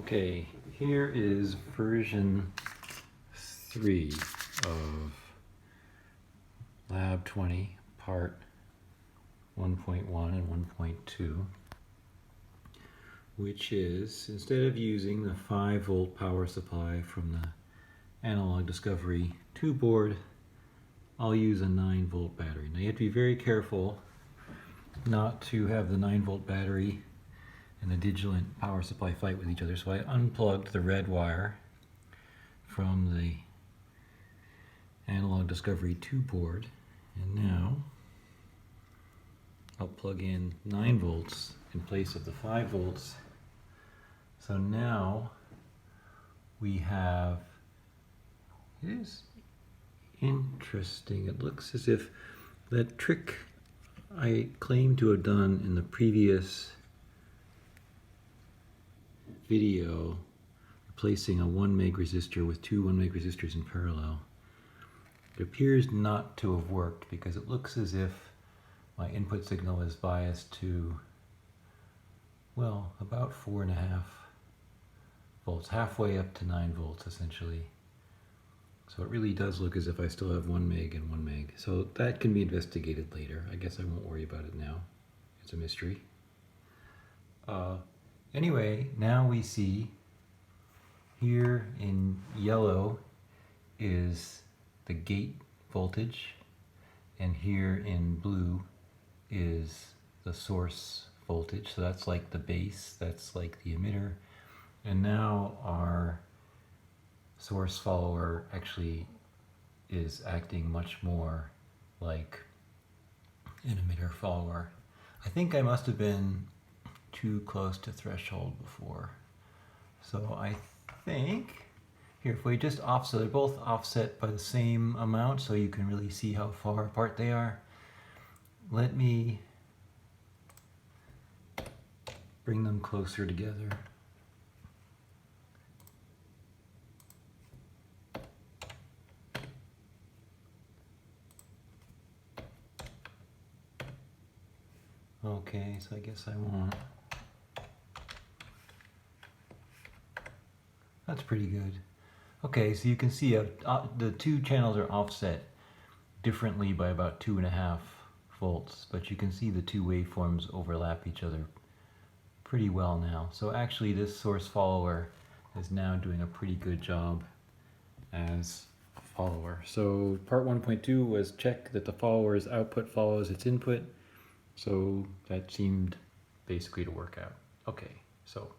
Okay, here is version 3 of lab20 part 1.1 and 1.2, which is, instead of using the 5-volt power supply from the Analog Discovery 2 board, I'll use a 9-volt battery. Now you have to be very careful not to have the 9-volt battery and the digital and power supply fight with each other. So I unplugged the red wire from the Analog Discovery 2 board, and now I'll plug in 9 volts in place of the 5 volts. So now we have, it is interesting, it looks as if that trick I claimed to have done in the previous video, replacing a 1 meg resistor with two 1 meg resistors in parallel, it appears not to have worked because it looks as if my input signal is biased to, well, about 4.5 volts, halfway up to 9 volts essentially. So it really does look as if I still have 1 meg and 1 meg. So that can be investigated later. I guess I won't worry about it now. It's a mystery. Anyway, now we see here in yellow is the gate voltage, and here in blue is the source voltage. So that's like the base, that's like the emitter. And now our source follower actually is acting much more like an emitter follower. I think I must have been too close to threshold before. So I think, here, if we just offset, they're both offset by the same amount so you can really see how far apart they are. Let me bring them closer together. Okay, so I guess I want, that's pretty good. Okay, so you can see the two channels are offset differently by about 2.5 volts, but you can see the two waveforms overlap each other pretty well now. So actually this source follower is now doing a pretty good job as a follower. So part 1.2 was check that the follower's output follows its input. So that seemed basically to work out. Okay, so